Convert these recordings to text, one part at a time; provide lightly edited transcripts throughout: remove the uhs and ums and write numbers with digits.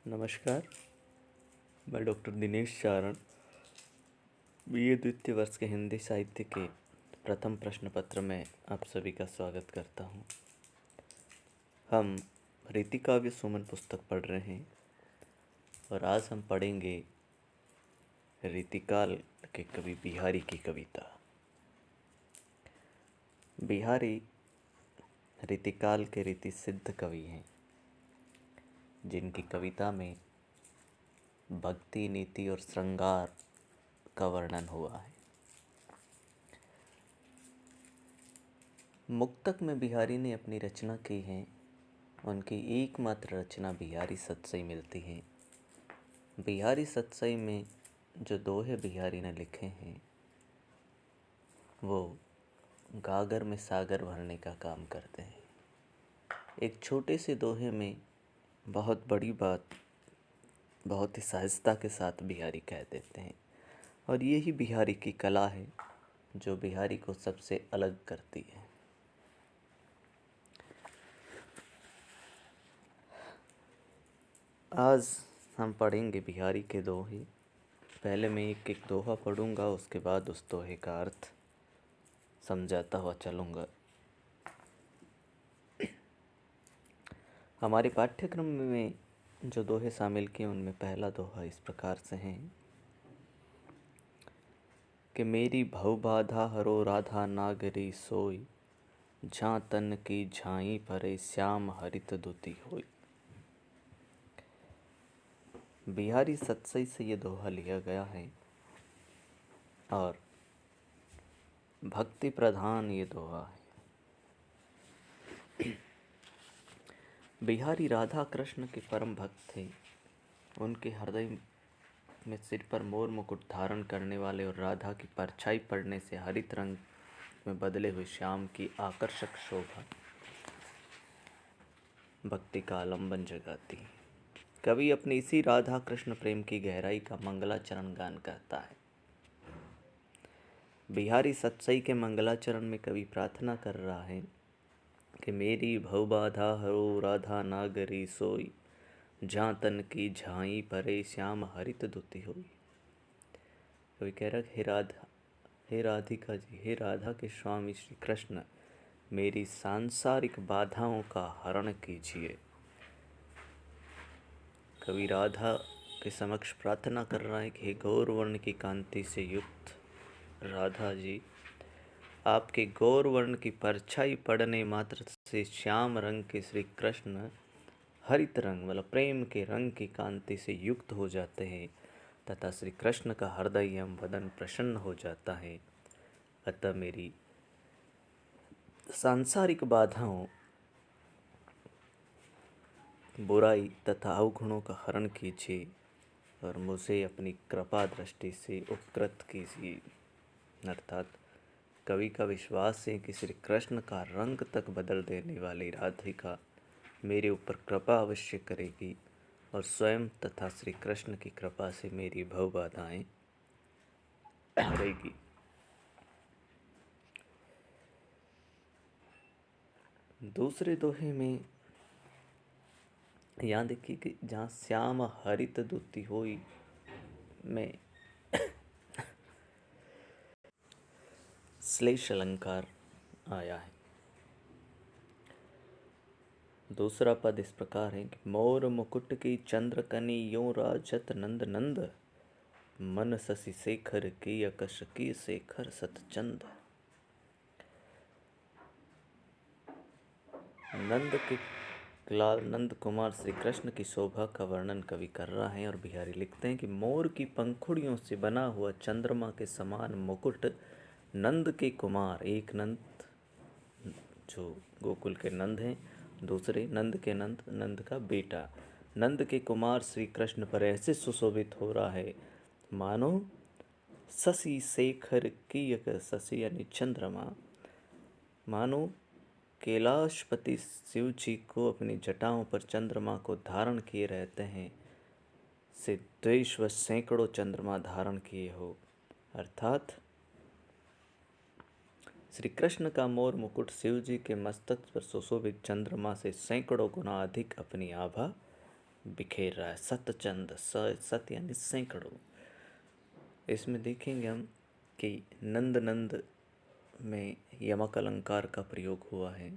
नमस्कार। मैं डॉक्टर दिनेश चारण बीए द्वितीय वर्ष के हिंदी साहित्य के प्रथम प्रश्न पत्र में आप सभी का स्वागत करता हूं। हम रीतिकाव्य सुमन पुस्तक पढ़ रहे हैं और आज हम पढ़ेंगे रीतिकाल के कवि बिहारी की कविता। बिहारी रीतिकाल के रीति सिद्ध कवि हैं, जिनकी कविता में भक्ति, नीति और श्रृंगार का वर्णन हुआ है। मुक्तक में बिहारी ने अपनी रचना की है। उनकी एकमात्र रचना बिहारी सतसई मिलती है। बिहारी सतसई में जो दोहे बिहारी ने लिखे हैं वो गागर में सागर भरने का काम करते हैं। एक छोटे से दोहे में बहुत बड़ी बात बहुत ही सहजता के साथ बिहारी कह देते हैं, और यही बिहारी की कला है जो बिहारी को सबसे अलग करती है। आज हम पढ़ेंगे बिहारी के दोहे। पहले मैं एक एक दोहा पढ़ूंगा, उसके बाद उस दोहे का अर्थ समझाता हुआ चलूँगा। हमारे पाठ्यक्रम में जो दोहे शामिल किए उनमें पहला दोहा इस प्रकार से है कि मेरी भव बाधा हरो राधा नागरी सोई, झां तन की झाई परे श्याम हरित दुति होई। बिहारी सतसई से ये दोहा लिया गया है और भक्ति प्रधान ये दोहा है। बिहारी राधा कृष्ण के परम भक्त थे। उनके हृदय में सिर पर मोर मुकुट धारण करने वाले और राधा की परछाई पड़ने से हरित रंग में बदले हुए श्याम की आकर्षक शोभा भक्ति का आलंबन जगाती है। कवि अपनी इसी राधा कृष्ण प्रेम की गहराई का मंगलाचरण गान करता है। बिहारी सतसई के मंगलाचरण में कवि प्रार्थना कर रहा है कि मेरी भव बाधा हरो राधा नागरी सोई, झां तन की झाई परे श्याम हरित दुति होई। कवि कह रहा हे राधा, हे राधिका जी, हे राधा के स्वामी श्री कृष्ण, मेरी सांसारिक बाधाओं का हरण कीजिए। कवि राधा के समक्ष प्रार्थना कर रहा है कि हे गौर वर्ण की कांति से युक्त राधा जी, आपके गौर वर्ण की परछाई पड़ने मात्र से श्याम रंग के श्री कृष्ण हरित रंग मतलब प्रेम के रंग की कांति से युक्त हो जाते हैं तथा श्री कृष्ण का हृदय एवं वदन प्रसन्न हो जाता है। अतः मेरी सांसारिक बाधाओं, बुराई तथा अवगुणों का हरण कीजिए और मुझे अपनी कृपा दृष्टि से उपकृत कीजिए। अर्थात कवि का विश्वास है कि श्री कृष्ण का रंग तक बदल देने वाली राधिका मेरे ऊपर कृपा अवश्य करेगी और स्वयं तथा श्री कृष्ण की कृपा से मेरी भव बाधाएं हरेगी। दूसरे दोहे में यहाँ देखिए कि जहाँ श्याम हरित दुति होई में श्लेष अलंकार आया है। दूसरा पद इस प्रकार है कि मोर मुकुट की चंद्रकनी यों राजत नंद नंद, मन शशि शेखर की यकश की शेखर सतचंद। नंद के लाल नंद कुमार श्री कृष्ण की शोभा का वर्णन कवि कर रहा है और बिहारी लिखते हैं कि मोर की पंखुड़ियों से बना हुआ चंद्रमा के समान मुकुट नंद के कुमार, एक नंद जो गोकुल के नंद हैं, दूसरे नंद के नंद का बेटा नंद के कुमार श्री कृष्ण पर ऐसे सुशोभित हो रहा है मानो शशि शेखर की, शशि यानी चंद्रमा, मानो कैलाशपति शिव जी को अपनी जटाओं पर चंद्रमा को धारण किए रहते हैं से द्वेष व सैकड़ों चंद्रमा धारण किए हो। अर्थात श्री कृष्ण का मोर मुकुट शिव जी के मस्तक पर सुशोभित चंद्रमा से सैकड़ों गुना अधिक अपनी आभा बिखेर रहा है। सतचंद, सत यानी सैकड़ों। इसमें देखेंगे हम कि नंद नंद में यमक अलंकार का प्रयोग हुआ है।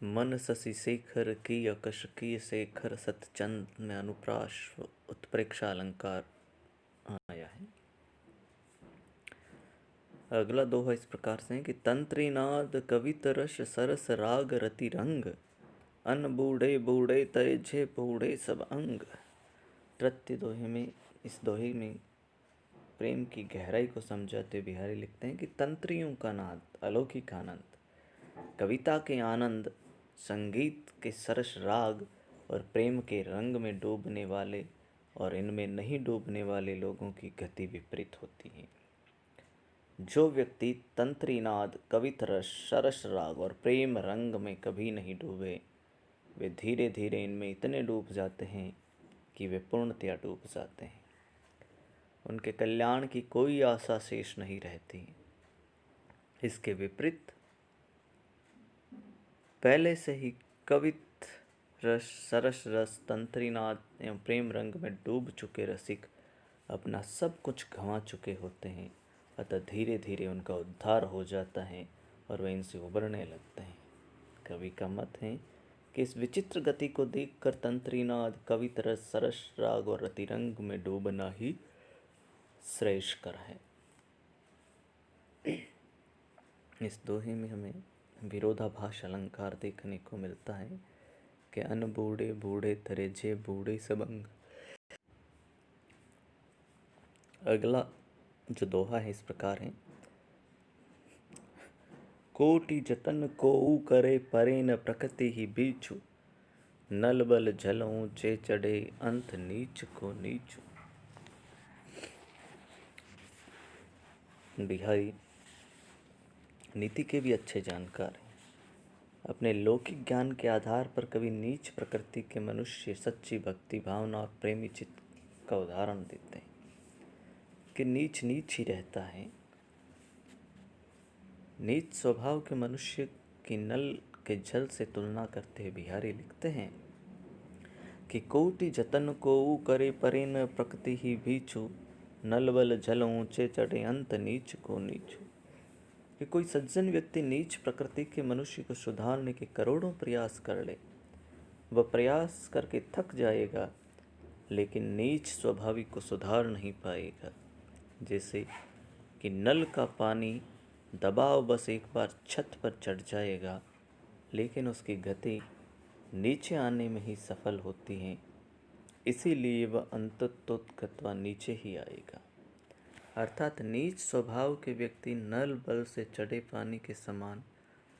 मन शशि शेखर की अकश की शेखर सतचंद में अनुप्रास उत्प्रेक्षा अलंकार आया है। अगला दोहा इस प्रकार से है कि तंत्रीनाद कवित रस सरस राग रति रंग अन बूढ़े बूढ़े तय झे बूढ़े सब अंग। तृतीय दोहे में, इस दोहे में प्रेम की गहराई को समझाते हुए बिहारी लिखते हैं कि तंत्रियों का नाद, अलौकिक आनंद, कविता के आनंद, संगीत के सरस राग और प्रेम के रंग में डूबने वाले और इनमें नहीं डूबने वाले लोगों की गति विपरीत होती है। जो व्यक्ति तंत्रीनाद, कवित रस, सरस राग और प्रेम रंग में कभी नहीं डूबे, वे धीरे धीरे इनमें इतने डूब जाते हैं कि वे पूर्णतया डूब जाते हैं। उनके कल्याण की कोई आशा शेष नहीं रहती। इसके विपरीत पहले से ही कवित रस, सरस रस, तंत्रीनाद एवं प्रेम रंग में डूब चुके रसिक अपना सब कुछ गंवा चुके होते हैं। अतः धीरे धीरे उनका उद्धार हो जाता है और वे इनसे उबरने लगते हैं। कवि का मत है कि इस विचित्र गति को देखकर तंत्रीनाद, कवित रस, सरस राग और रतिरंग में डूबना ही श्रेयस्कर है। इस दोहे में हमें विरोधाभास अलंकार देखने को मिलता है कि अन बूढ़े बूढ़े तरे जे बूढ़े सबंग। अगला जो दोहा है इस प्रकार है, कोटि जतन कोऊ करे परे न प्रकृति ही बीचू, नल बल जल ऊंचे चढ़े अंत नीच को नीचू। बिहारी नीति के भी अच्छे जानकार हैं। अपने लौकिक ज्ञान के आधार पर कभी नीच प्रकृति के मनुष्य सच्ची भक्ति भावना और प्रेमी चित्त का उदाहरण देते हैं कि नीच नीच ही रहता है। नीच स्वभाव के मनुष्य की नल के जल से तुलना करते हुए बिहारी लिखते हैं कि कोटि जतन को करे परे न प्रकृति ही बीचू, नल बल जल ऊंचे चढ़े अंत नीच को नीचू। कि कोई सज्जन व्यक्ति नीच प्रकृति के मनुष्य को सुधारने के करोड़ों प्रयास कर ले, वह प्रयास करके थक जाएगा लेकिन नीच स्वाभाविक को सुधार नहीं पाएगा। जैसे कि नल का पानी दबाव बस एक बार छत पर चढ़ जाएगा लेकिन उसकी गति नीचे आने में ही सफल होती है, इसीलिए वह अंततोगत्वा नीचे ही आएगा। अर्थात नीच स्वभाव के व्यक्ति नल बल से चढ़े पानी के समान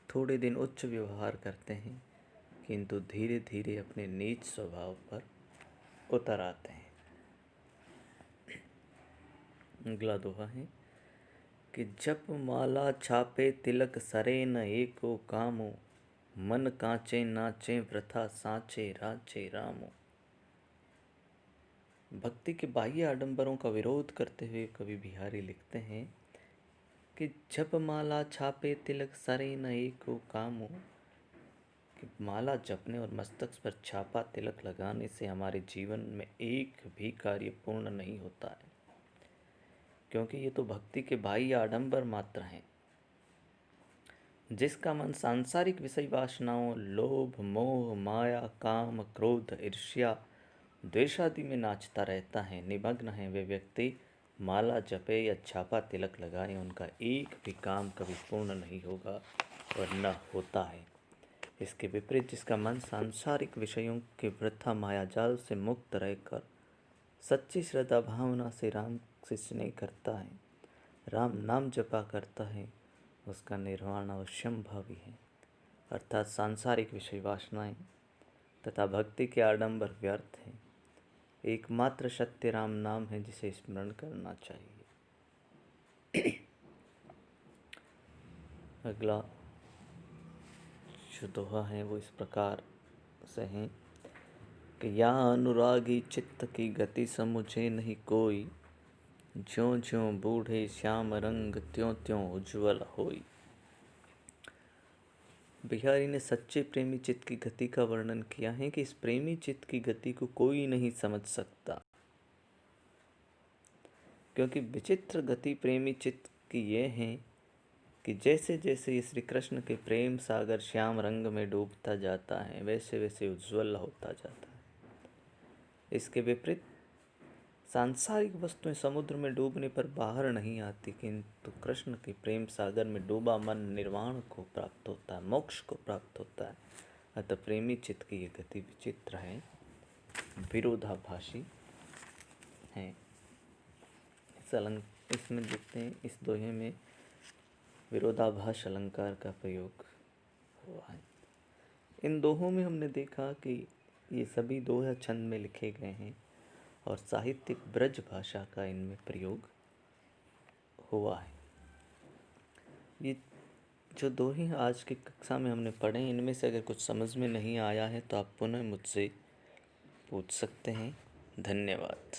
थोड़े दिन उच्च व्यवहार करते हैं किंतु धीरे धीरे अपने नीच स्वभाव पर उतर आते हैं। अगला दोहा है कि जप माला छापे तिलक सरे न एको कामो, मन कांचे नाचे वृथा सांचे राचे रामो। भक्ति के बाह्य आडंबरों का विरोध करते हुए कवि बिहारी लिखते हैं कि जप माला छापे तिलक सरे न एको कामो, कि माला जपने और मस्तक पर छापा तिलक लगाने से हमारे जीवन में एक भी कार्य पूर्ण नहीं होता है, क्योंकि ये तो भक्ति के बाह्य आडंबर मात्र हैं। जिसका मन सांसारिक विषय वासनाओं, लोभ, मोह, माया, काम, क्रोध, ईर्ष्या, द्वेषादि में नाचता रहता है, निमग्न है, वे व्यक्ति माला जपे या छापा तिलक लगाए, उनका एक भी काम कभी पूर्ण नहीं होगा और न होता है। इसके विपरीत जिसका मन सांसारिक विषयों के वृथा मायाजाल से मुक्त रहकर सच्ची श्रद्धा भावना से राम से स्नेह करता है, राम नाम जपा करता है, उसका निर्वाण अवश्यंभावी है। अर्थात सांसारिक विषय वासनाएं तथा भक्ति के आडंबर व्यर्थ हैं। एकमात्र सत्य राम नाम है जिसे स्मरण करना चाहिए। अगला जो दोहा है वो इस प्रकार से है कि या अनुरागी चित्त की गति समुझे नहीं कोई, ज्यों ज्यों बूढ़े श्याम रंग त्यों त्यों उज्ज्वल होई। बिहारी ने सच्चे प्रेमी चित्त की गति का वर्णन किया है कि इस प्रेमी चित्त की गति को कोई नहीं समझ सकता, क्योंकि विचित्र गति प्रेमी चित्त की ये है कि जैसे जैसे ये श्री कृष्ण के प्रेम सागर श्याम रंग में डूबता जाता है, वैसे वैसे उज्ज्वल होता जाता है। इसके विपरीत सांसारिक वस्तुएं समुद्र में डूबने पर बाहर नहीं आती, किंतु कृष्ण के प्रेम सागर में डूबा मन निर्वाण को प्राप्त होता है, मोक्ष को प्राप्त होता है। अतः प्रेमी चित्त की ये गति विचित्र है, विरोधाभासी है। इसमें देखते हैं, इस दोहे में विरोधाभास अलंकार का प्रयोग हुआ है। इन दोहों में हमने देखा कि ये सभी दोहे छंद में लिखे गए हैं और साहित्यिक ब्रज भाषा का इनमें प्रयोग हुआ है। ये जो दोहे आज की कक्षा में हमने पढ़े, इनमें से अगर कुछ समझ में नहीं आया है तो आप पुनः मुझसे पूछ सकते हैं। धन्यवाद।